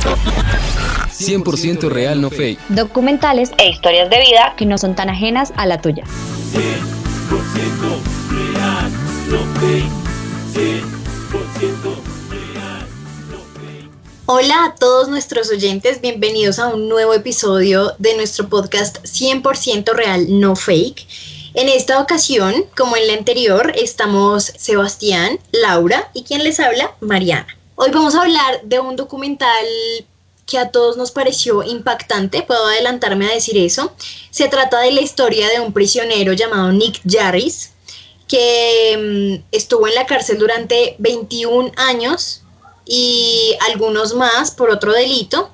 100% real, no fake. Documentales e historias de vida que no son tan ajenas a la tuya. 100% real, no fake. 100% real, no fake. Hola a todos nuestros oyentes, bienvenidos a un nuevo episodio de nuestro podcast 100% real, no fake. En esta ocasión, como en la anterior, estamos Sebastián, Laura y quien les habla, Mariana. Hoy vamos a hablar de un documental que a todos nos pareció impactante, puedo adelantarme a decir eso. Se trata de la historia de un prisionero llamado Nick Jarris, que estuvo en la cárcel durante 21 años y algunos más por otro delito.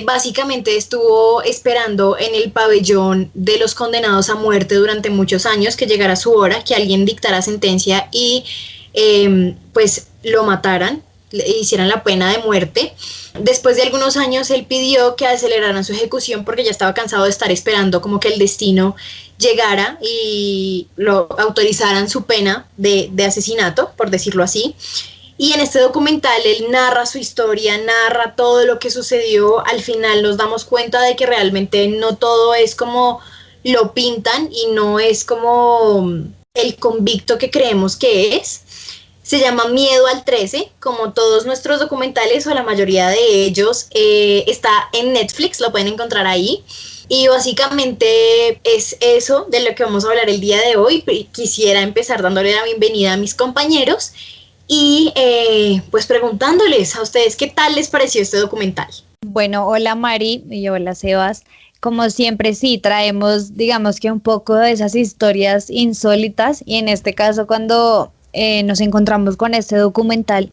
Básicamente estuvo esperando en el pabellón de los condenados a muerte durante muchos años que llegara su hora, que alguien dictara sentencia y pues lo mataran, le hicieran la pena de muerte. Después de algunos años él pidió que aceleraran su ejecución porque ya estaba cansado de estar esperando como que el destino llegara y lo autorizaran su pena de asesinato, por decirlo así. Y en este documental él narra su historia, narra todo lo que sucedió. Al final nos damos cuenta de que realmente no todo es como lo pintan y no es como el convicto que creemos que es. Se llama Miedo al 13, como todos nuestros documentales o la mayoría de ellos. Está en Netflix, lo pueden encontrar ahí. Y básicamente es eso de lo que vamos a hablar el día de hoy. Quisiera empezar dándole la bienvenida a mis compañeros y pues preguntándoles a ustedes qué tal les pareció este documental. Bueno, hola Mari y hola Sebas. Como siempre sí, traemos digamos que un poco de esas historias insólitas y en este caso cuando nos encontramos con este documental,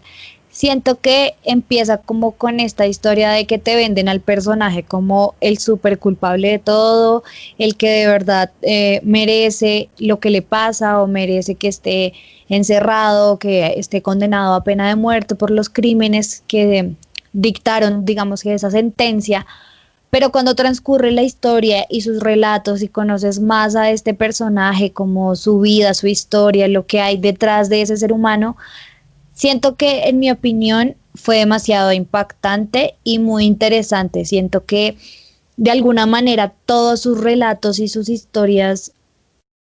siento que empieza como con esta historia de que te venden al personaje como el súper culpable de todo, el que de verdad merece lo que le pasa o merece que esté encerrado, que esté condenado a pena de muerte por los crímenes que dictaron, digamos que esa sentencia. Pero cuando transcurre la historia y sus relatos y conoces más a este personaje, como su vida, su historia, lo que hay detrás de ese ser humano, siento que en mi opinión fue demasiado impactante y muy interesante. Siento que de alguna manera todos sus relatos y sus historias,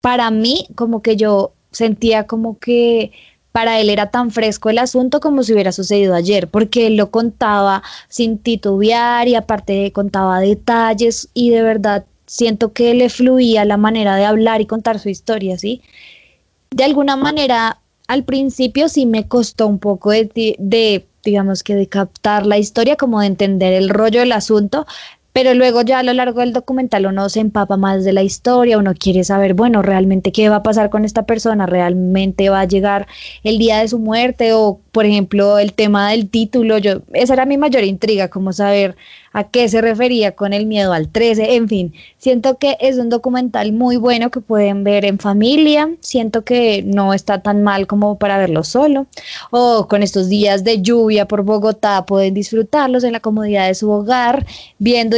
para mí, como que yo sentía como que para él era tan fresco el asunto como si hubiera sucedido ayer, porque él lo contaba sin titubear y aparte contaba detalles y de verdad siento que le fluía la manera de hablar y contar su historia, ¿sí? De alguna manera, al principio sí me costó un poco digamos que de captar la historia, como de entender el rollo del asunto, pero luego ya a lo largo del documental uno se empapa más de la historia, uno quiere saber, bueno, realmente qué va a pasar con esta persona, realmente va a llegar el día de su muerte o, por ejemplo, el tema del título, esa era mi mayor intriga, como saber a qué se refería con el miedo al 13, en fin, siento que es un documental muy bueno que pueden ver en familia, siento que no está tan mal como para verlo solo, o con estos días de lluvia por Bogotá pueden disfrutarlos en la comodidad de su hogar,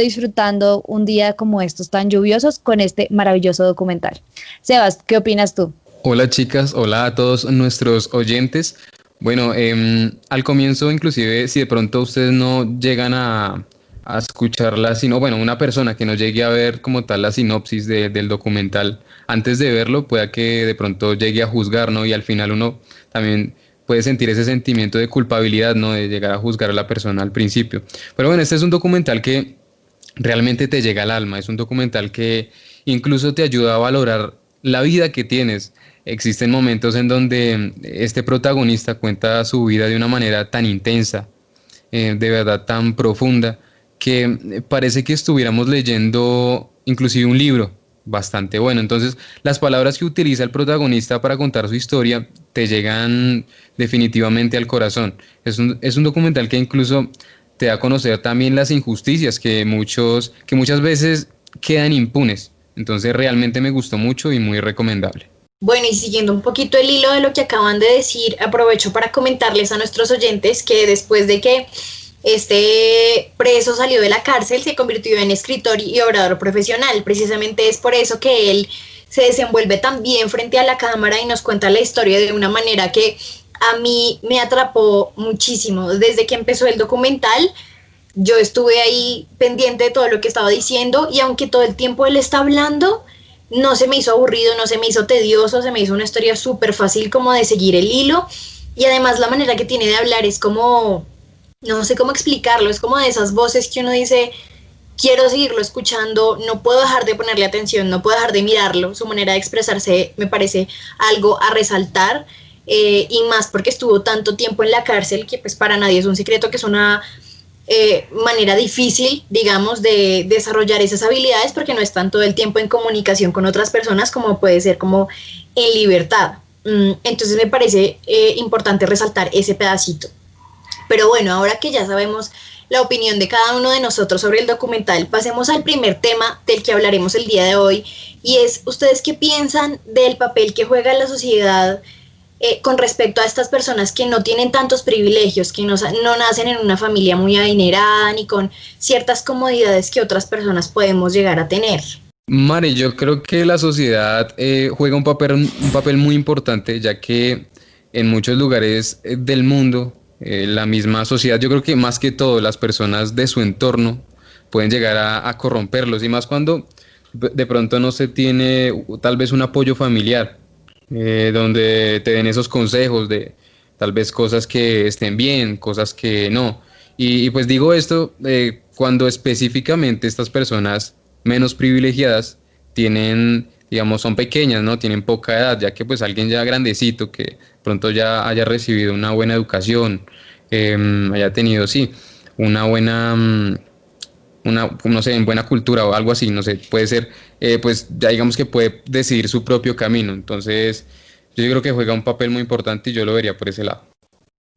disfrutando un día como estos tan lluviosos con este maravilloso documental. Sebas, ¿qué opinas tú? Hola chicas, hola a todos nuestros oyentes. Bueno, al comienzo inclusive si de pronto ustedes no llegan a escuchar una persona que no llegue a ver como tal la sinopsis del documental, antes de verlo pueda que de pronto llegue a juzgar, ¿no? Y al final uno también puede sentir ese sentimiento de culpabilidad, ¿no? De llegar a juzgar a la persona al principio. Pero bueno, este es un documental que realmente te llega al alma, es un documental que incluso te ayuda a valorar la vida que tienes. Existen momentos en donde este protagonista cuenta su vida de una manera tan intensa, de verdad tan profunda, que parece que estuviéramos leyendo inclusive un libro bastante bueno. Entonces, las palabras que utiliza el protagonista para contar su historia te llegan definitivamente al corazón. Es un documental que incluso te da a conocer también las injusticias que muchas veces quedan impunes. Entonces, realmente me gustó mucho y muy recomendable. Bueno, y siguiendo un poquito el hilo de lo que acaban de decir, aprovecho para comentarles a nuestros oyentes que después de que este preso salió de la cárcel, se convirtió en escritor y orador profesional. Precisamente es por eso que él se desenvuelve tan bien frente a la cámara y nos cuenta la historia de una manera que a mí me atrapó muchísimo. Desde que empezó el documental, yo estuve ahí pendiente de todo lo que estaba diciendo y aunque todo el tiempo él está hablando, no se me hizo aburrido, no se me hizo tedioso, se me hizo una historia súper fácil como de seguir el hilo y además la manera que tiene de hablar es como, no sé cómo explicarlo, es como de esas voces que uno dice, quiero seguirlo escuchando, no puedo dejar de ponerle atención, no puedo dejar de mirarlo, su manera de expresarse me parece algo a resaltar y más porque estuvo tanto tiempo en la cárcel que pues para nadie es un secreto que es una manera difícil, digamos, de desarrollar esas habilidades porque no están todo el tiempo en comunicación con otras personas como puede ser como en libertad. Entonces me parece importante resaltar ese pedacito. Pero bueno, ahora que ya sabemos la opinión de cada uno de nosotros sobre el documental, pasemos al primer tema del que hablaremos el día de hoy y es, ¿ustedes qué piensan del papel que juega la sociedad con respecto a estas personas que no tienen tantos privilegios, que no nacen en una familia muy adinerada ni con ciertas comodidades que otras personas podemos llegar a tener? Mari, yo creo que la sociedad juega un papel muy importante, ya que en muchos lugares del mundo, la misma sociedad, yo creo que más que todo las personas de su entorno pueden llegar a corromperlos, y más cuando de pronto no se tiene tal vez un apoyo familiar, donde te den esos consejos de tal vez cosas que estén bien, cosas que no. Y pues digo esto cuando específicamente estas personas menos privilegiadas tienen, digamos, son pequeñas, ¿no? Tienen poca edad, ya que pues alguien ya grandecito que pronto ya haya recibido una buena educación, haya tenido, sí, una buena, no sé, en buena cultura o algo así, no sé, puede ser, pues ya digamos que puede decidir su propio camino. Entonces, yo creo que juega un papel muy importante y yo lo vería por ese lado.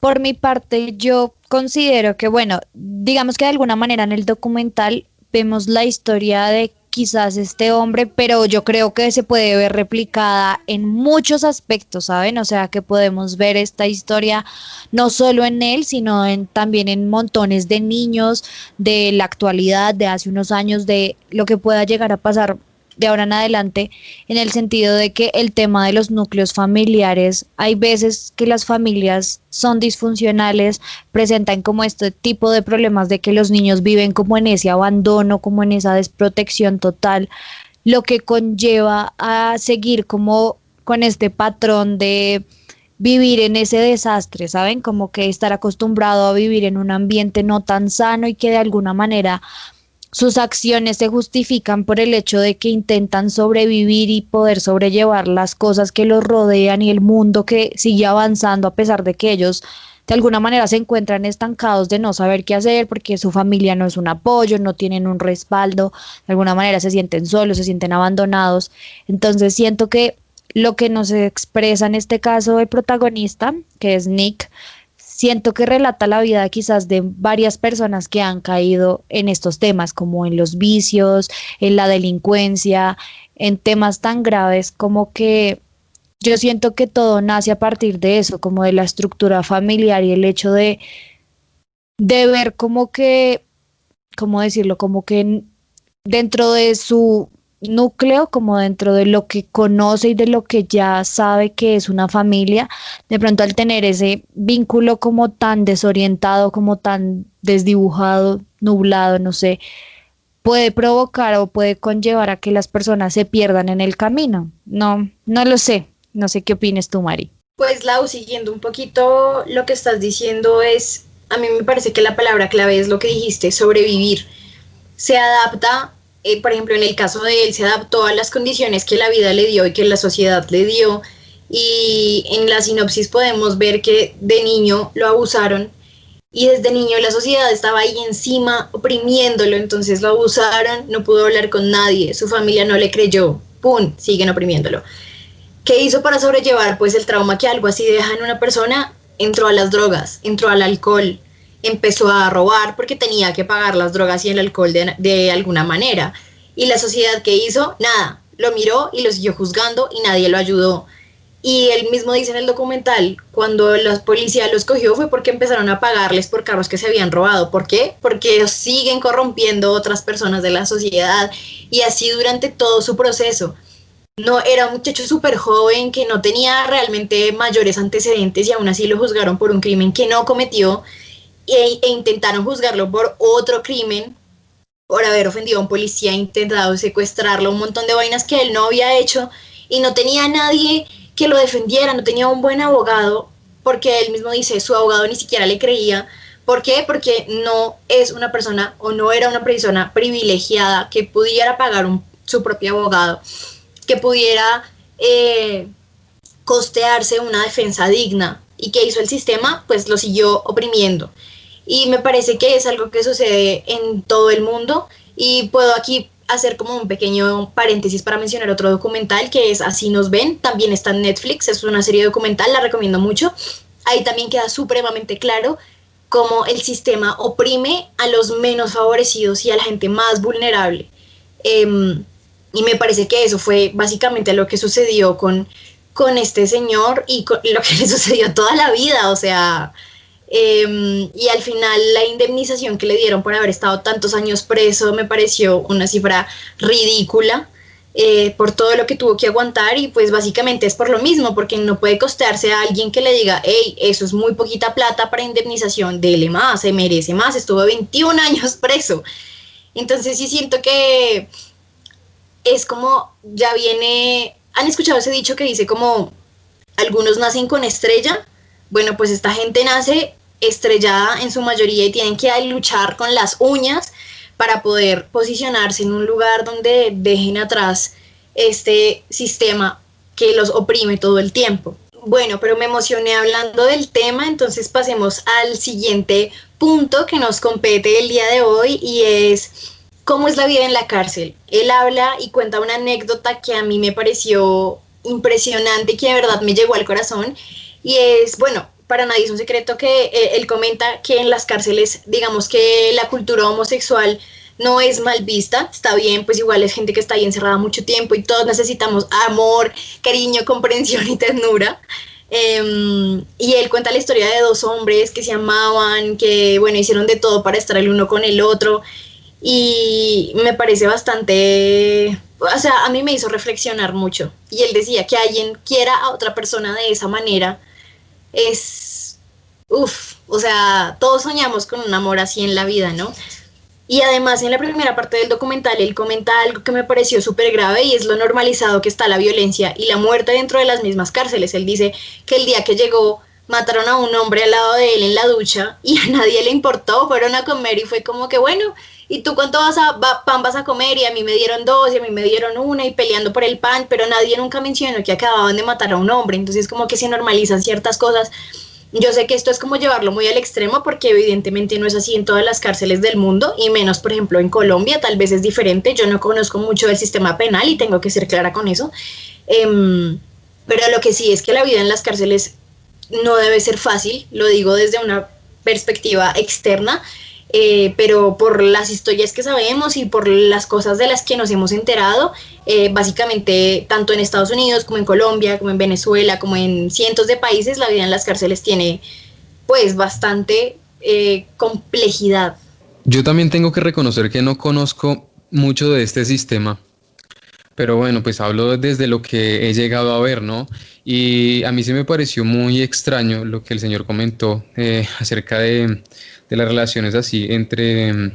Por mi parte, yo considero que, bueno, digamos que de alguna manera en el documental vemos la historia de quizás este hombre, pero yo creo que se puede ver replicada en muchos aspectos, ¿saben? O sea, que podemos ver esta historia no solo en él, sino también en montones de niños de la actualidad, de hace unos años, de lo que pueda llegar a pasar de ahora en adelante, en el sentido de que el tema de los núcleos familiares, hay veces que las familias son disfuncionales, presentan como este tipo de problemas de que los niños viven como en ese abandono, como en esa desprotección total, lo que conlleva a seguir como con este patrón de vivir en ese desastre, ¿saben? Como que estar acostumbrado a vivir en un ambiente no tan sano y que de alguna manera sus acciones se justifican por el hecho de que intentan sobrevivir y poder sobrellevar las cosas que los rodean y el mundo que sigue avanzando a pesar de que ellos de alguna manera se encuentran estancados de no saber qué hacer porque su familia no es un apoyo, no tienen un respaldo, de alguna manera se sienten solos, se sienten abandonados. Entonces siento que lo que nos expresa en este caso el protagonista, que es Nick, siento que relata la vida quizás de varias personas que han caído en estos temas, como en los vicios, en la delincuencia, en temas tan graves como que yo siento que todo nace a partir de eso, como de la estructura familiar y el hecho de ver como que, ¿cómo decirlo? Como que dentro de su núcleo, como dentro de lo que conoce y de lo que ya sabe que es una familia, de pronto al tener ese vínculo como tan desorientado, como tan desdibujado, nublado, no sé, puede provocar o puede conllevar a que las personas se pierdan en el camino. No lo sé, no sé qué opines tú, Mari. Pues Lau, siguiendo un poquito lo que estás diciendo es, a mí me parece que la palabra clave es lo que dijiste, sobrevivir. Se adapta, por ejemplo, en el caso de él, se adaptó a las condiciones que la vida le dio y que la sociedad le dio. Y en la sinopsis podemos ver que de niño lo abusaron y desde niño la sociedad estaba ahí encima oprimiéndolo, entonces lo abusaron, no pudo hablar con nadie, su familia no le creyó, ¡pum!, siguen oprimiéndolo. ¿Qué hizo para sobrellevar? Pues el trauma que algo así deja en una persona, entró a las drogas, entró al alcohol, empezó a robar porque tenía que pagar las drogas y el alcohol de alguna manera. Y la sociedad, ¿qué hizo? Nada, lo miró y lo siguió juzgando y nadie lo ayudó. Y él mismo dice en el documental, cuando la policía los cogió fue porque empezaron a pagarles por carros que se habían robado. ¿Por qué? Porque ellos siguen corrompiendo otras personas de la sociedad y así durante todo su proceso. No, era un muchacho súper joven que no tenía realmente mayores antecedentes y aún así lo juzgaron por un crimen que no cometió. e intentaron juzgarlo por otro crimen, por haber ofendido a un policía, intentado secuestrarlo, un montón de vainas que él no había hecho y no tenía a nadie que lo defendiera, no tenía un buen abogado, porque él mismo dice, su abogado ni siquiera le creía. ¿Por qué? Porque no es una persona o no era una persona privilegiada que pudiera pagar su propio abogado, que pudiera costearse una defensa digna. ¿Y qué hizo el sistema? Pues lo siguió oprimiendo. Y me parece que es algo que sucede en todo el mundo y puedo aquí hacer como un pequeño paréntesis para mencionar otro documental que es Así nos ven, también está en Netflix, es una serie documental, la recomiendo mucho. Ahí también queda supremamente claro cómo el sistema oprime a los menos favorecidos y a la gente más vulnerable. Y me parece que eso fue básicamente lo que sucedió con este señor y con lo que le sucedió toda la vida, o sea... y al final la indemnización que le dieron por haber estado tantos años preso me pareció una cifra ridícula por todo lo que tuvo que aguantar y pues básicamente es por lo mismo, porque no puede costearse a alguien que le diga, hey, eso es muy poquita plata para indemnización, dele más, se merece más, estuvo 21 años preso. Entonces sí siento que es como, ya viene, ¿han escuchado ese dicho que dice como algunos nacen con estrella? Bueno, pues esta gente nace estrellada en su mayoría y tienen que luchar con las uñas para poder posicionarse en un lugar donde dejen atrás este sistema que los oprime todo el tiempo. Bueno, pero me emocioné hablando del tema, entonces pasemos al siguiente punto que nos compete el día de hoy y es cómo es la vida en la cárcel. Él habla y cuenta una anécdota que a mí me pareció impresionante y que de verdad me llegó al corazón. Y es, bueno, para nadie es un secreto que él comenta que en las cárceles, digamos que la cultura homosexual no es mal vista, está bien, pues igual es gente que está ahí encerrada mucho tiempo y todos necesitamos amor, cariño, comprensión y ternura. Y él cuenta la historia de dos hombres que se amaban, que bueno, hicieron de todo para estar el uno con el otro y me parece bastante... O sea, a mí me hizo reflexionar mucho. Y él decía que alguien quiera a otra persona de esa manera es, o sea, todos soñamos con un amor así en la vida, ¿no? Y además en la primera parte del documental él comenta algo que me pareció súper grave y es lo normalizado que está la violencia y la muerte dentro de las mismas cárceles. Él dice que el día que llegó mataron a un hombre al lado de él en la ducha y a nadie le importó, fueron a comer y fue como que bueno, ¿y tú cuánto pan vas a comer? Y a mí me dieron 2 y a mí me dieron 1 y peleando por el pan, pero nadie nunca mencionó que acababan de matar a un hombre, entonces como que se normalizan ciertas cosas. Yo sé que esto es como llevarlo muy al extremo porque evidentemente no es así en todas las cárceles del mundo y menos por ejemplo en Colombia, tal vez es diferente, yo no conozco mucho del sistema penal y tengo que ser clara con eso, pero lo que sí es que la vida en las cárceles no debe ser fácil, lo digo desde una perspectiva externa, pero por las historias que sabemos y por las cosas de las que nos hemos enterado, básicamente tanto en Estados Unidos como en Colombia, como en Venezuela, como en cientos de países, la vida en las cárceles tiene pues bastante complejidad. Yo también tengo que reconocer que no conozco mucho de este sistema, pero bueno, pues hablo desde lo que he llegado a ver, ¿no? Y a mí sí me pareció muy extraño lo que el señor comentó acerca de las relaciones así entre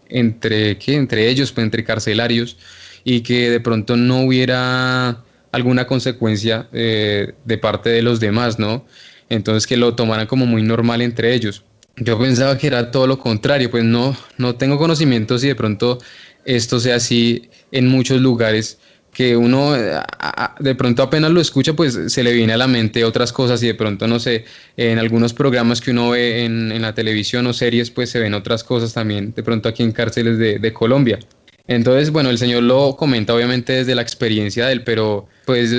ellos, pues, entre carcelarios, y que de pronto no hubiera alguna consecuencia de parte de los demás, ¿no? Entonces que lo tomaran como muy normal entre ellos. Yo pensaba que era todo lo contrario, pues no tengo conocimiento si de pronto esto sea así en muchos lugares, que uno de pronto apenas lo escucha, pues se le viene a la mente otras cosas y de pronto, no sé, en algunos programas que uno ve en la televisión o series, pues se ven otras cosas también, de pronto aquí en cárceles de Colombia. Entonces, bueno, el señor lo comenta obviamente desde la experiencia de él, pero pues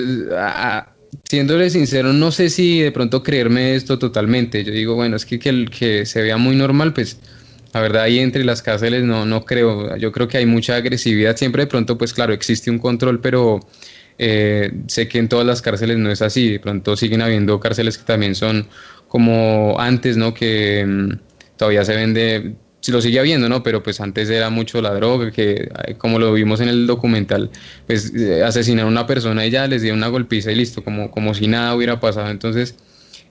siéndole sincero, no sé si de pronto creerme esto totalmente. Yo digo, bueno, es que el que se vea muy normal, pues la verdad ahí entre las cárceles no creo. Yo creo que hay mucha agresividad. Siempre de pronto, pues claro, existe un control, pero sé que en todas las cárceles no es así. De pronto siguen habiendo cárceles que también son como antes, ¿no? Que todavía se vende, si lo sigue habiendo, ¿no? Pero pues antes era mucho la droga, que como lo vimos en el documental, pues asesinaron a una persona y ya les dieron una golpiza y listo, como si nada hubiera pasado. Entonces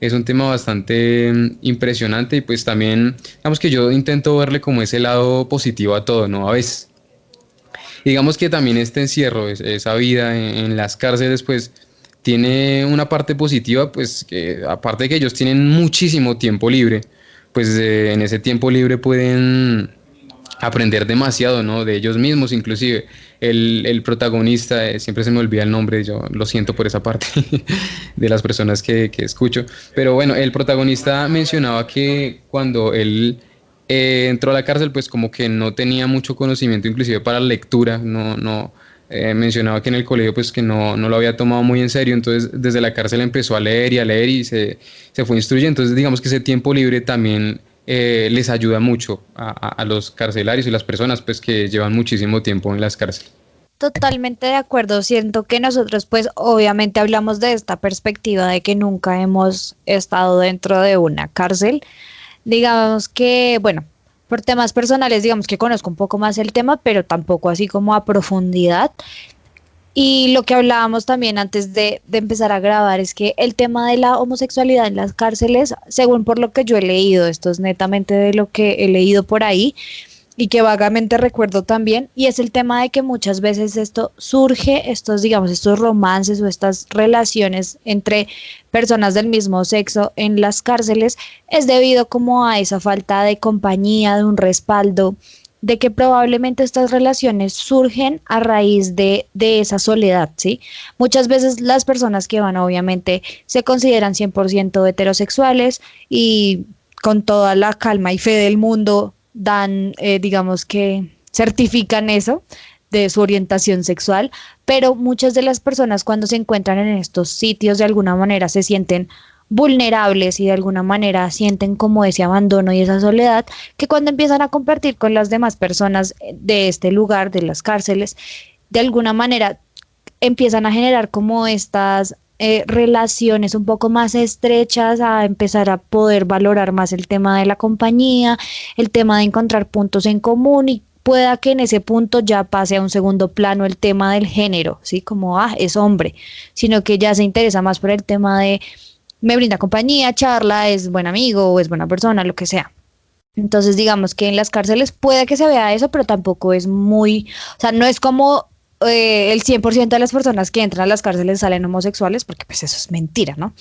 es un tema bastante impresionante y pues también, digamos que yo intento verle como ese lado positivo a todo, ¿no? A veces. Digamos que también este encierro, esa vida en las cárceles, pues tiene una parte positiva, pues que aparte de que ellos tienen muchísimo tiempo libre, pues en ese tiempo libre pueden aprender demasiado, ¿no? De ellos mismos, inclusive. El protagonista, siempre se me olvida el nombre, yo lo siento por esa parte de las personas que escucho, pero bueno, el protagonista mencionaba que cuando él entró a la cárcel, pues como que no tenía mucho conocimiento, inclusive para la lectura, mencionaba que en el colegio pues que no lo había tomado muy en serio, entonces desde la cárcel empezó a leer y se fue instruyendo, entonces digamos que ese tiempo libre también les ayuda mucho a los carcelarios y las personas pues que llevan muchísimo tiempo en las cárceles. Totalmente de acuerdo. Siento que nosotros pues obviamente hablamos de esta perspectiva de que nunca hemos estado dentro de una cárcel. Digamos que, bueno, por temas personales, digamos que conozco un poco más el tema, pero tampoco así como a profundidad. Y lo que hablábamos también antes de empezar a grabar es que el tema de la homosexualidad en las cárceles, según por lo que yo he leído, esto es netamente de lo que he leído por ahí y que vagamente recuerdo también, y es el tema de que muchas veces esto surge, digamos, estos romances o estas relaciones entre personas del mismo sexo en las cárceles, es debido como a esa falta de compañía, de un respaldo, de que probablemente estas relaciones surgen a raíz de esa soledad, ¿sí? Muchas veces las personas que van obviamente se consideran 100% heterosexuales y con toda la calma y fe del mundo dan, digamos que certifican eso de su orientación sexual, pero muchas de las personas cuando se encuentran en estos sitios de alguna manera se sienten vulnerables y de alguna manera sienten como ese abandono y esa soledad que cuando empiezan a compartir con las demás personas de este lugar, de las cárceles, de alguna manera empiezan a generar como estas relaciones un poco más estrechas, a empezar a poder valorar más el tema de la compañía, el tema de encontrar puntos en común y pueda que en ese punto ya pase a un segundo plano el tema del género, ¿sí? Como, es hombre, sino que ya se interesa más por el tema de me brinda compañía, charla, es buen amigo o es buena persona, lo que sea. Entonces, digamos que en las cárceles puede que se vea eso, pero tampoco es muy, o sea, no es como el 100% de las personas que entran a las cárceles salen homosexuales, porque pues eso es mentira, ¿no?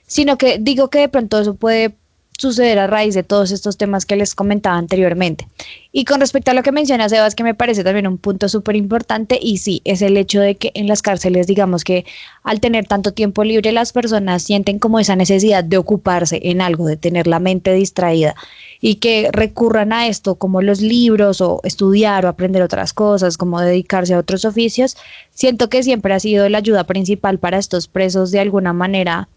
Sino que digo que de pronto eso puede suceder a raíz de todos estos temas que les comentaba anteriormente. Y con respecto a lo que menciona Sebas, que me parece también un punto súper importante, y sí, es el hecho de que en las cárceles, digamos que al tener tanto tiempo libre, las personas sienten como esa necesidad de ocuparse en algo, de tener la mente distraída, y que recurran a esto como los libros o estudiar o aprender otras cosas, como dedicarse a otros oficios. Siento que siempre ha sido la ayuda principal para estos presos de alguna manera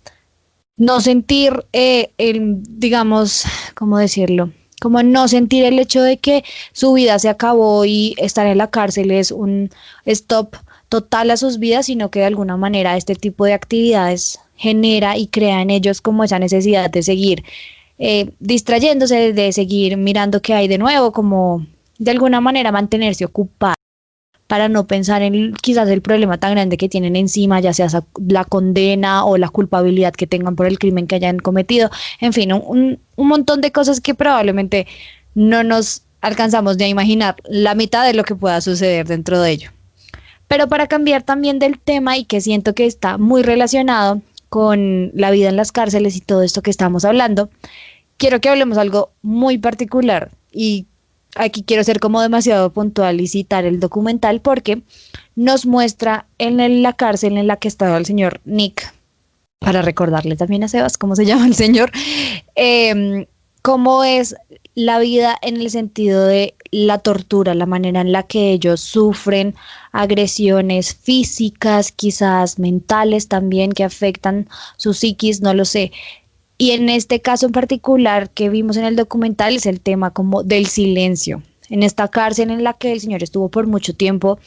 no sentir digamos, ¿cómo decirlo? Como no sentir el hecho de que su vida se acabó y estar en la cárcel es un stop total a sus vidas, sino que de alguna manera este tipo de actividades genera y crea en ellos como esa necesidad de seguir distrayéndose, de seguir mirando qué hay de nuevo, como de alguna manera mantenerse ocupados para no pensar en quizás el problema tan grande que tienen encima, ya sea la condena o la culpabilidad que tengan por el crimen que hayan cometido, en fin, un montón de cosas que probablemente no nos alcanzamos ni a imaginar la mitad de lo que pueda suceder dentro de ello. Pero para cambiar también del tema y que siento que está muy relacionado con la vida en las cárceles y todo esto que estamos hablando, quiero que hablemos algo muy particular y aquí quiero ser como demasiado puntual y citar el documental porque nos muestra en la cárcel en la que estaba el señor Nick, para recordarle también a Sebas cómo se llama el señor, cómo es la vida en el sentido de la tortura, la manera en la que ellos sufren agresiones físicas, quizás mentales también que afectan su psiquis, no lo sé. Y en este caso en particular que vimos en el documental es el tema como del silencio. En esta cárcel en la que el señor estuvo por mucho tiempo,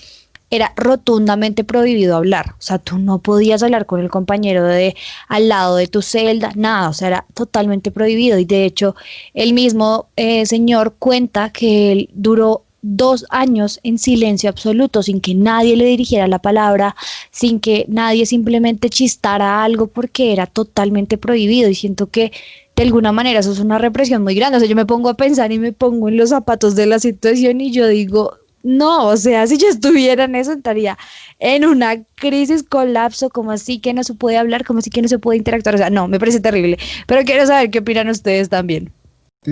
era rotundamente prohibido hablar. O sea, tú no podías hablar con el compañero de al lado de tu celda, nada, o sea, era totalmente prohibido. Y de hecho, el mismo señor cuenta que él duró 2 años en silencio absoluto, sin que nadie le dirigiera la palabra, sin que nadie simplemente chistara algo porque era totalmente prohibido. Y siento que de alguna manera eso es una represión muy grande. O sea, yo me pongo a pensar y me pongo en los zapatos de la situación y yo digo, no, o sea, si yo estuviera en eso, estaría en una crisis, colapso, como así que no se puede hablar, como así que no se puede interactuar. O sea, no, me parece terrible. Pero quiero saber qué opinan ustedes también.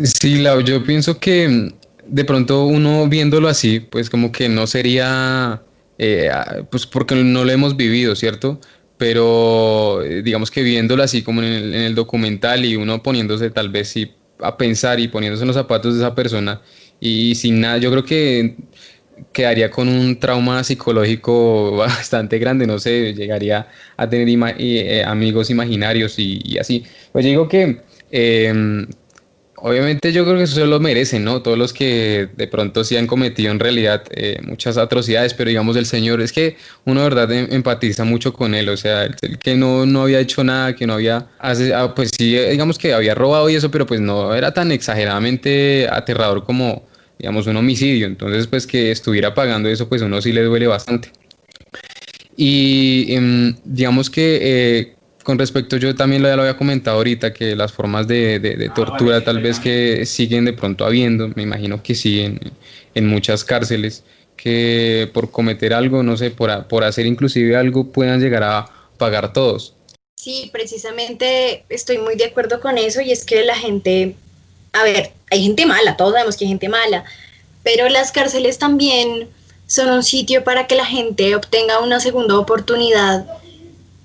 Sí, Lau, yo pienso que de pronto uno viéndolo así, pues como que no sería, pues porque no lo hemos vivido, ¿cierto? Pero digamos que viéndolo así como en el documental y uno poniéndose tal vez sí a pensar y poniéndose en los zapatos de esa persona y sin nada, yo creo que quedaría con un trauma psicológico bastante grande, no sé, llegaría a tener amigos imaginarios y así. Pues yo digo que obviamente yo creo que eso se lo merecen, ¿no? Todos los que de pronto sí han cometido en realidad muchas atrocidades, pero digamos el Señor, es que uno de verdad empatiza mucho con él, o sea, el que no había hecho nada, que no había, pues sí, digamos que había robado y eso, pero pues no era tan exageradamente aterrador como, digamos, un homicidio, entonces pues que estuviera pagando eso, pues a uno sí le duele bastante. Y digamos que con respecto, yo también ya lo había comentado ahorita, que las formas de tortura tal vez que siguen de pronto habiendo, me imagino que sí, en muchas cárceles, que por cometer algo, no sé, por hacer inclusive algo, puedan llegar a pagar todos. Sí, precisamente estoy muy de acuerdo con eso y es que la gente, a ver, hay gente mala, todos sabemos que hay gente mala, pero las cárceles también son un sitio para que la gente obtenga una segunda oportunidad.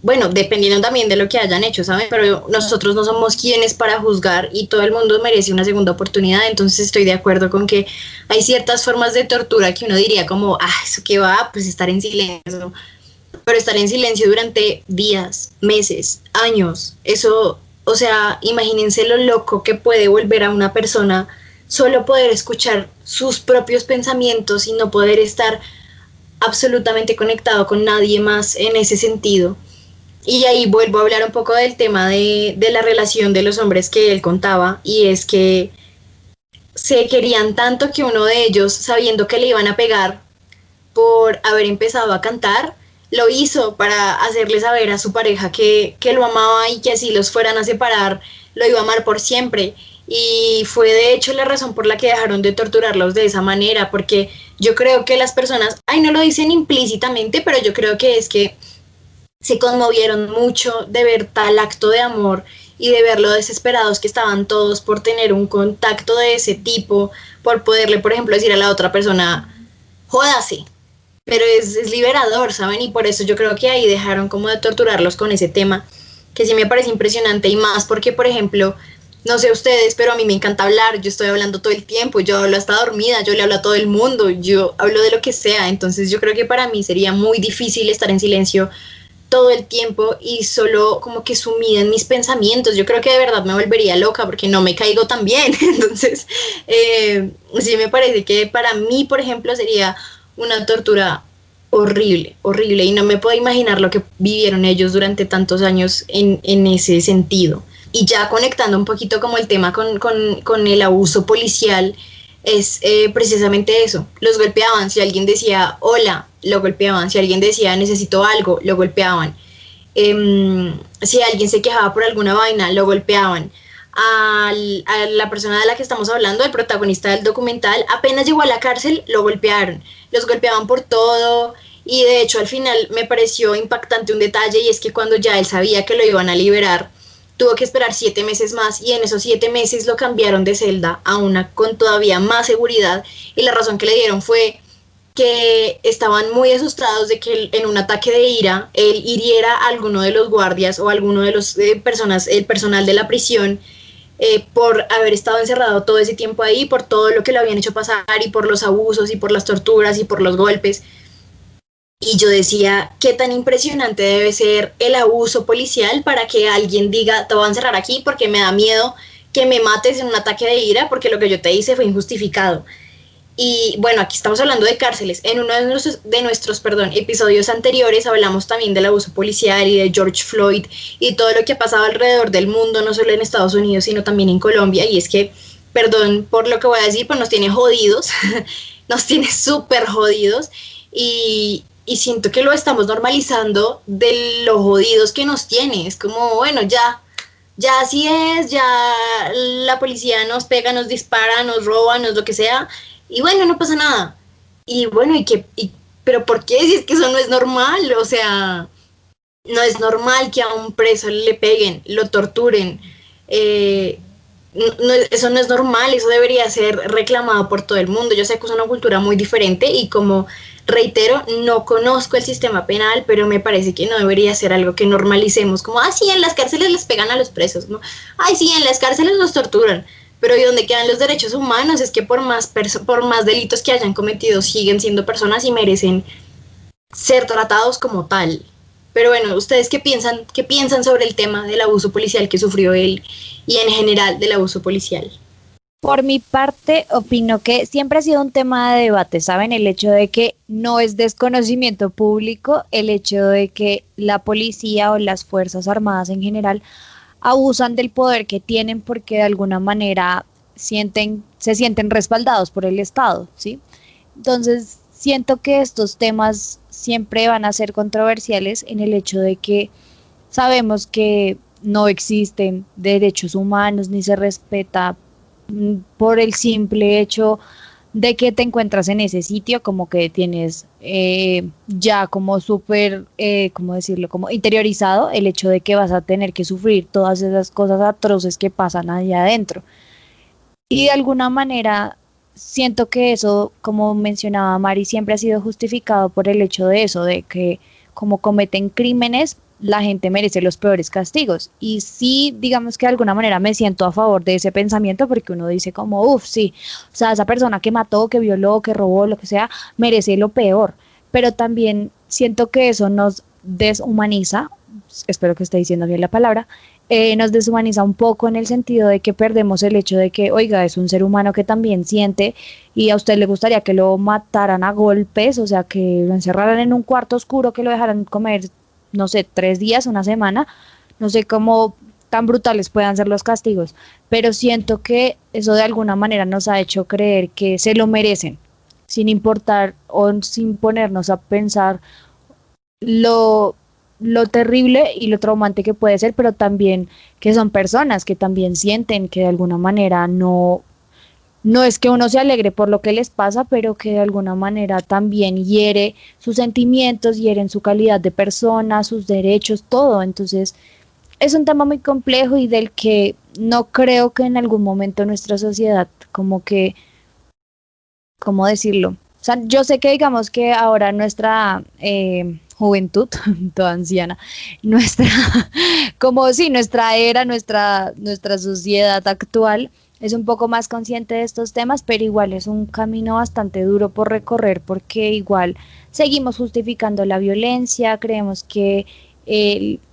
Bueno, dependiendo también de lo que hayan hecho, ¿saben? Pero nosotros no somos quienes para juzgar y todo el mundo merece una segunda oportunidad, entonces estoy de acuerdo con que hay ciertas formas de tortura que uno diría como, eso que va, pues estar en silencio, pero estar en silencio durante días, meses, años, eso, o sea, imagínense lo loco que puede volver a una persona solo poder escuchar sus propios pensamientos y no poder estar absolutamente conectado con nadie más en ese sentido. Y ahí vuelvo a hablar un poco del tema de la relación de los hombres que él contaba, y es que se querían tanto que uno de ellos, sabiendo que le iban a pegar por haber empezado a cantar, lo hizo para hacerle saber a su pareja que lo amaba y que así los fueran a separar, lo iba a amar por siempre. Y fue de hecho la razón por la que dejaron de torturarlos de esa manera, porque yo creo que las personas, no lo dicen implícitamente, pero yo creo que es que se conmovieron mucho de ver tal acto de amor y de ver lo desesperados que estaban todos por tener un contacto de ese tipo, por poderle, por ejemplo, decir a la otra persona, jódase, pero es liberador, ¿saben? Y por eso yo creo que ahí dejaron como de torturarlos con ese tema, que sí me parece impresionante, y más porque, por ejemplo, no sé ustedes, pero a mí me encanta hablar, yo estoy hablando todo el tiempo, yo hablo hasta dormida, yo le hablo a todo el mundo, yo hablo de lo que sea, entonces yo creo que para mí sería muy difícil estar en silencio todo el tiempo y solo como que sumida en mis pensamientos. Yo creo que de verdad me volvería loca porque no me caigo tan bien. Entonces, sí me parece que para mí, por ejemplo, sería una tortura horrible, horrible, y no me puedo imaginar lo que vivieron ellos durante tantos años en ese sentido. Y ya conectando un poquito como el tema con el abuso policial, es precisamente eso, los golpeaban, si alguien decía hola, lo golpeaban, si alguien decía necesito algo, lo golpeaban, si alguien se quejaba por alguna vaina, lo golpeaban. A la persona de la que estamos hablando, el protagonista del documental, apenas llegó a la cárcel, lo golpearon, los golpeaban por todo, y de hecho al final me pareció impactante un detalle, y es que cuando ya él sabía que lo iban a liberar, tuvo que esperar 7 meses más, y en esos 7 meses lo cambiaron de celda a una con todavía más seguridad, y la razón que le dieron fue que estaban muy asustados de que en un ataque de ira él hiriera a alguno de los guardias o a alguno de los el personal de la prisión, por haber estado encerrado todo ese tiempo ahí, por todo lo que lo habían hecho pasar y por los abusos y por las torturas y por los golpes. Y yo decía, qué tan impresionante debe ser el abuso policial para que alguien diga, te voy a encerrar aquí porque me da miedo que me mates en un ataque de ira porque lo que yo te hice fue injustificado. Y bueno, aquí estamos hablando de cárceles. En uno de nuestros episodios anteriores hablamos también del abuso policial y de George Floyd y todo lo que ha pasado alrededor del mundo, no solo en Estados Unidos, sino también en Colombia. Y es que, perdón por lo que voy a decir, pues nos tiene jodidos. nos tiene súper jodidos y siento que lo estamos normalizando de lo jodidos que nos tiene. Es como, bueno, ya así es, ya la policía nos pega, nos dispara, nos roba, nos lo que sea, y bueno, no pasa nada. Y bueno, pero ¿por qué? Si es que eso no es normal, o sea, no es normal que a un preso le peguen, lo torturen, eso no es normal, eso debería ser reclamado por todo el mundo. Yo sé que es una cultura muy diferente y como reitero, no conozco el sistema penal, pero me parece que no debería ser algo que normalicemos, como, sí, en las cárceles les pegan a los presos, como, sí, en las cárceles los torturan, pero ¿y dónde quedan los derechos humanos? Es que por más delitos que hayan cometido, siguen siendo personas y merecen ser tratados como tal. Pero bueno, ¿ustedes qué piensan sobre el tema del abuso policial que sufrió él y en general del abuso policial? Por mi parte, opino que siempre ha sido un tema de debate, ¿saben? El hecho de que no es desconocimiento público, el hecho de que la policía o las Fuerzas Armadas en general abusan del poder que tienen porque de alguna manera se sienten respaldados por el Estado, ¿sí? Entonces, siento que estos temas siempre van a ser controversiales en el hecho de que sabemos que no existen derechos humanos ni se respeta por el simple hecho de que te encuentras en ese sitio, como que tienes ya como súper, ¿cómo decirlo? Como interiorizado el hecho de que vas a tener que sufrir todas esas cosas atroces que pasan ahí adentro. Y de alguna manera siento que eso, como mencionaba Mari, siempre ha sido justificado por el hecho de eso, de que como cometen crímenes, la gente merece los peores castigos. Y sí, digamos que de alguna manera me siento a favor de ese pensamiento porque uno dice como, sí, o sea, esa persona que mató, que violó, que robó, lo que sea, merece lo peor. Pero también siento que eso nos deshumaniza, espero que esté diciendo bien la palabra, nos deshumaniza un poco en el sentido de que perdemos el hecho de que, oiga, es un ser humano que también siente y a usted le gustaría que lo mataran a golpes, o sea, que lo encerraran en un cuarto oscuro, que lo dejaran comer, no sé, 3 días, una semana, no sé cómo tan brutales puedan ser los castigos, pero siento que eso de alguna manera nos ha hecho creer que se lo merecen, sin importar o sin ponernos a pensar lo terrible y lo traumante que puede ser, pero también que son personas que también sienten que de alguna manera no es que uno se alegre por lo que les pasa, pero que de alguna manera también hiere sus sentimientos, hieren su calidad de persona, sus derechos, todo. Entonces, es un tema muy complejo y del que no creo que en algún momento nuestra sociedad como que, ¿cómo decirlo? O sea, yo sé que digamos que ahora nuestra juventud, toda anciana, nuestra, como sí, nuestra era, nuestra sociedad actual es un poco más consciente de estos temas, pero igual es un camino bastante duro por recorrer porque igual seguimos justificando la violencia, creemos que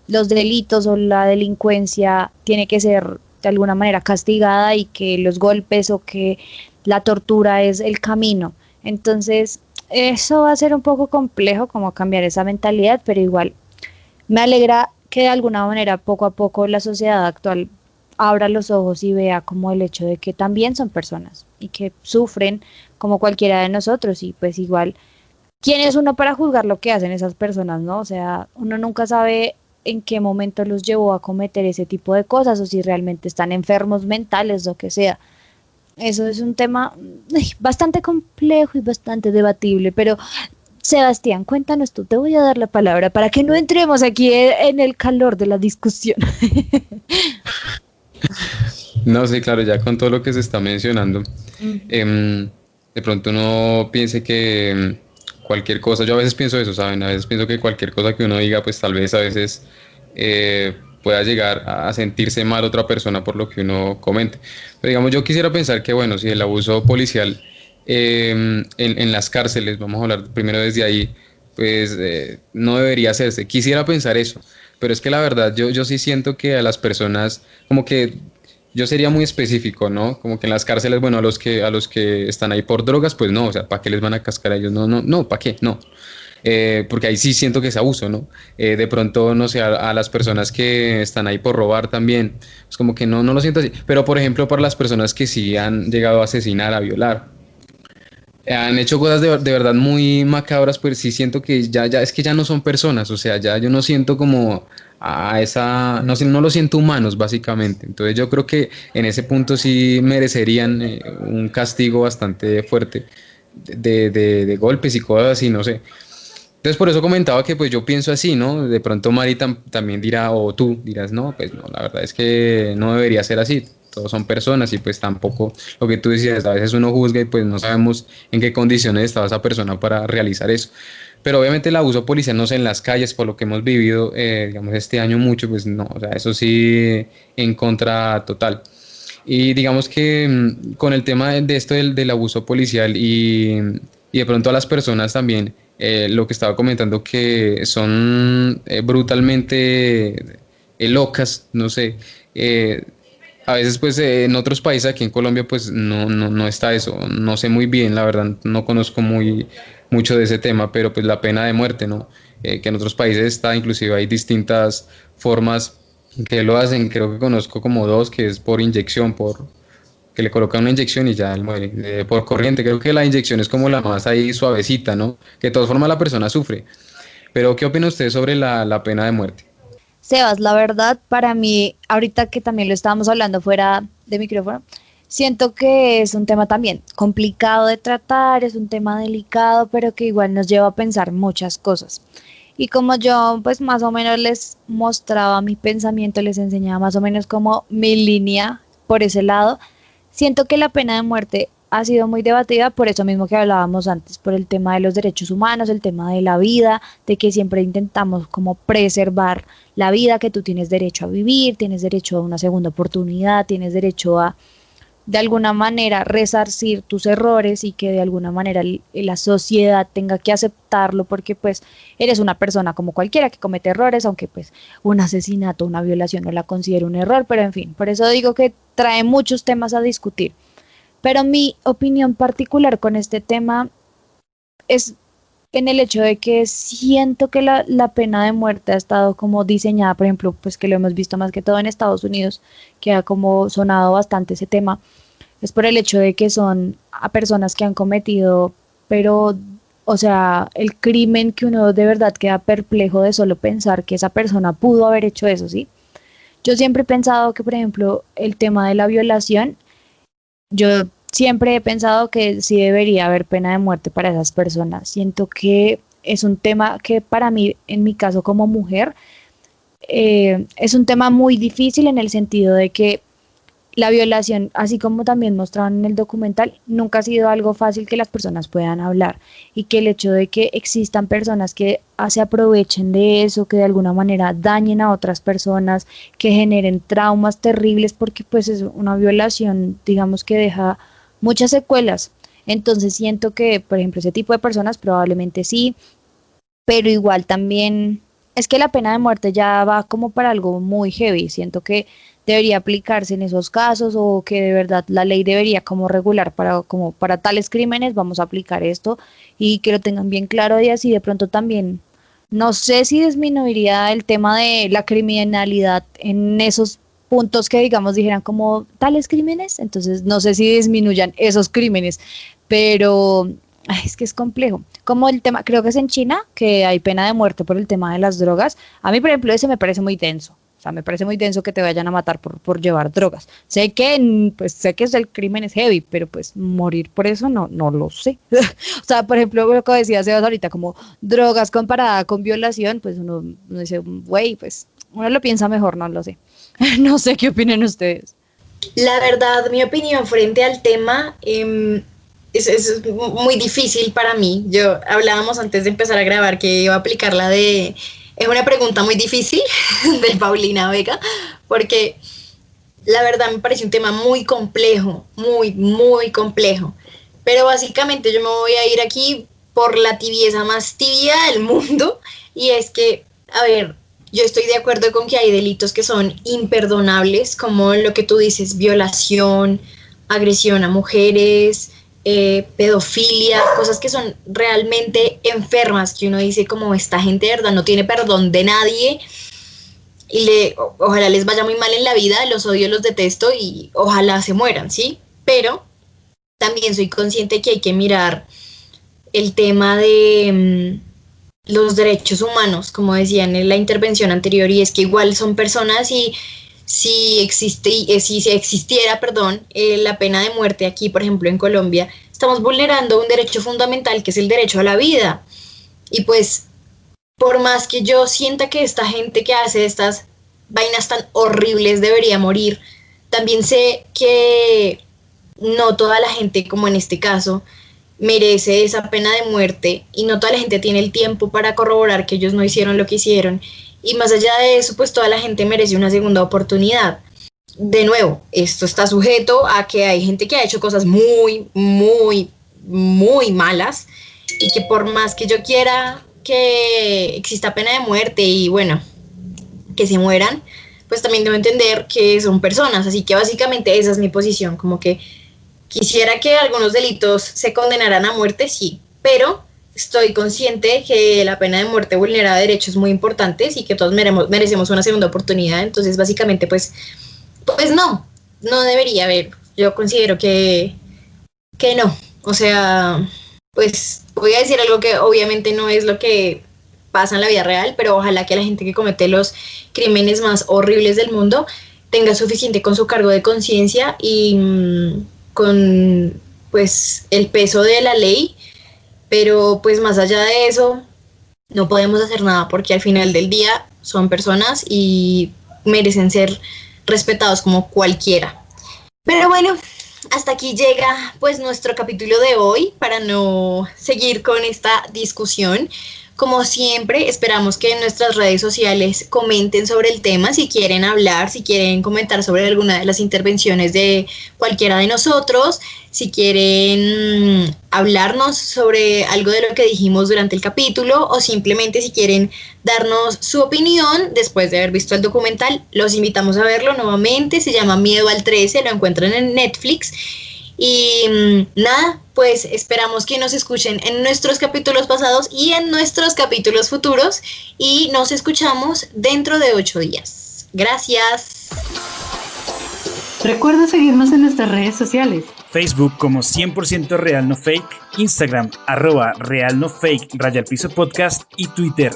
los delitos o la delincuencia tiene que ser de alguna manera castigada y que los golpes o que la tortura es el camino. Entonces, eso va a ser un poco complejo como cambiar esa mentalidad, pero igual me alegra que de alguna manera poco a poco la sociedad actual abra los ojos y vea como el hecho de que también son personas y que sufren como cualquiera de nosotros y pues igual, ¿quién es uno para juzgar lo que hacen esas personas, no? O sea, uno nunca sabe en qué momento los llevó a cometer ese tipo de cosas o si realmente están enfermos mentales o que sea. Eso es un tema bastante complejo y bastante debatible, pero Sebastián, cuéntanos tú, te voy a dar la palabra para que no entremos aquí en el calor de la discusión. No, sí, claro, ya con todo lo que se está mencionando, de pronto uno piense que cualquier cosa, yo a veces pienso eso, ¿saben? A veces pienso que cualquier cosa que uno diga, pues tal vez a veces pueda llegar a sentirse mal otra persona por lo que uno comente. Pero digamos, yo quisiera pensar que, bueno, si el abuso policial en las cárceles, vamos a hablar primero desde ahí, pues no debería hacerse. Quisiera pensar eso, pero es que la verdad yo sí siento que a las personas, como que yo sería muy específico, ¿no? Como que en las cárceles, bueno, a los que están ahí por drogas, pues no, o sea, ¿para qué les van a cascar a ellos? No, ¿para qué? No. Porque ahí sí siento que es abuso, ¿no? De pronto, no sé, a las personas que están ahí por robar también, es como que no lo siento así. Pero, por ejemplo, para las personas que sí han llegado a asesinar, a violar, han hecho cosas de verdad muy macabras, pues sí siento que ya es que ya no son personas, o sea, ya yo no siento como a esa, no sé, no los siento humanos básicamente. Entonces yo creo que en ese punto sí merecerían un castigo bastante fuerte de golpes y cosas así, no sé. Entonces por eso comentaba que pues yo pienso así, ¿no? De pronto Mari también dirá, o tú dirás, no, pues no, la verdad es que no debería ser así. Todos son personas y pues tampoco lo que tú decías, a veces uno juzga y pues no sabemos en qué condiciones estaba esa persona para realizar eso. Pero obviamente el abuso policial, no sé, en las calles, por lo que hemos vivido, digamos, este año mucho, pues no, o sea, eso sí en contra total. Y digamos que con el tema de esto del abuso policial y de pronto a las personas también, lo que estaba comentando que son brutalmente locas, no sé, a veces pues en otros países, aquí en Colombia pues no está eso, no sé muy bien, la verdad no conozco mucho de ese tema, pero pues la pena de muerte, ¿no? Que en otros países está, inclusive hay distintas formas que lo hacen, creo que conozco como dos, que es por inyección, por que le colocan una inyección y ya él muere, por corriente, creo que la inyección es como la más ahí suavecita, ¿no? Que de todas formas la persona sufre, pero ¿qué opina usted sobre la pena de muerte? Sebas, la verdad, para mí, ahorita que también lo estábamos hablando fuera de micrófono, siento que es un tema también complicado de tratar, es un tema delicado, pero que igual nos lleva a pensar muchas cosas. Y como yo, pues más o menos les mostraba mi pensamiento, les enseñaba más o menos como mi línea por ese lado, siento que la pena de muerte ha sido muy debatida por eso mismo que hablábamos antes, por el tema de los derechos humanos, el tema de la vida, de que siempre intentamos como preservar la vida, que tú tienes derecho a vivir, tienes derecho a una segunda oportunidad, tienes derecho a de alguna manera resarcir tus errores y que de alguna manera la sociedad tenga que aceptarlo porque pues eres una persona como cualquiera que comete errores, aunque pues un asesinato, una violación no la considero un error, pero en fin, por eso digo que trae muchos temas a discutir. Pero mi opinión particular con este tema es en el hecho de que siento que la pena de muerte ha estado como diseñada, por ejemplo, pues que lo hemos visto más que todo en Estados Unidos, que ha como sonado bastante ese tema, es por el hecho de que son a personas que han cometido, pero, o sea, el crimen que uno de verdad queda perplejo de solo pensar que esa persona pudo haber hecho eso, ¿sí? Yo siempre he pensado que, por ejemplo, el tema de la violación, yo siempre he pensado que sí debería haber pena de muerte para esas personas. Siento que es un tema que para mí, en mi caso como mujer, es un tema muy difícil en el sentido de que la violación, así como también mostraron en el documental, nunca ha sido algo fácil que las personas puedan hablar y que el hecho de que existan personas que se aprovechen de eso, que de alguna manera dañen a otras personas, que generen traumas terribles porque pues es una violación, digamos que deja muchas secuelas. Entonces siento que, por ejemplo, ese tipo de personas probablemente sí, pero igual también es que la pena de muerte ya va como para algo muy heavy. Siento que debería aplicarse en esos casos o que de verdad la ley debería como regular para como para tales crímenes vamos a aplicar esto y que lo tengan bien claro y así de pronto también no sé si disminuiría el tema de la criminalidad en esos puntos que digamos dijeran como tales crímenes, entonces no sé si disminuyan esos crímenes, pero ay, es que es complejo. Como el tema, creo que es en China que hay pena de muerte por el tema de las drogas. A mí, por ejemplo, ese me parece muy denso. O sea, me parece muy denso que te vayan a matar por llevar drogas. Sé que, pues, sé que el crimen es heavy, pero pues morir por eso no lo sé. O sea, por ejemplo, lo que decía Sebas ahorita, como drogas comparada con violación, pues uno dice, güey, pues uno lo piensa mejor, no lo sé. No sé qué opinan ustedes. La verdad, mi opinión frente al tema es muy difícil para mí. Yo hablábamos antes de empezar a grabar que iba a aplicar la de... Es una pregunta muy difícil de Paulina Vega, porque la verdad me parece un tema muy complejo, muy complejo. Pero básicamente yo me voy a ir aquí por la tibieza más tibia del mundo, y es que, a ver, yo estoy de acuerdo con que hay delitos que son imperdonables, como lo que tú dices, violación, agresión a mujeres, pedofilia, cosas que son realmente enfermas, que uno dice como esta gente de verdad no tiene perdón de nadie y ojalá les vaya muy mal en la vida, los odio, los detesto y ojalá se mueran, ¿sí? Pero también soy consciente que hay que mirar el tema de los derechos humanos, como decían en la intervención anterior, y es que igual son personas y si existiera, la pena de muerte aquí, por ejemplo, en Colombia, estamos vulnerando un derecho fundamental que es el derecho a la vida. Y pues, por más que yo sienta que esta gente que hace estas vainas tan horribles debería morir, también sé que no toda la gente, como en este caso, merece esa pena de muerte y no toda la gente tiene el tiempo para corroborar que ellos no hicieron lo que hicieron. Y más allá de eso, pues toda la gente merece una segunda oportunidad. De nuevo, esto está sujeto a que hay gente que ha hecho cosas muy, muy, muy malas y que por más que yo quiera que exista pena de muerte y bueno, que se mueran, pues también debo entender que son personas. Así que básicamente esa es mi posición, como que quisiera que algunos delitos se condenaran a muerte, sí, pero estoy consciente que la pena de muerte vulnera derechos muy importantes y que todos merecemos una segunda oportunidad. Entonces, básicamente, pues no debería haber. Yo considero que no. O sea, pues voy a decir algo que obviamente no es lo que pasa en la vida real, pero ojalá que la gente que comete los crímenes más horribles del mundo tenga suficiente con su cargo de conciencia y con pues el peso de la ley, pero pues más allá de eso no podemos hacer nada porque al final del día son personas y merecen ser respetados como cualquiera. Pero bueno, hasta aquí llega pues nuestro capítulo de hoy para no seguir con esta discusión. Como siempre, esperamos que en nuestras redes sociales comenten sobre el tema, si quieren hablar, si quieren comentar sobre alguna de las intervenciones de cualquiera de nosotros, si quieren hablarnos sobre algo de lo que dijimos durante el capítulo o simplemente si quieren darnos su opinión después de haber visto el documental. Los invitamos a verlo nuevamente, se llama Miedo al 13, lo encuentran en Netflix. Y nada, pues esperamos que nos escuchen en nuestros capítulos pasados y en nuestros capítulos futuros y nos escuchamos dentro de 8 días. Gracias. Recuerda seguirnos en nuestras redes sociales. Facebook como 100% Real No Fake, Instagram @Real No Fake _podcast y Twitter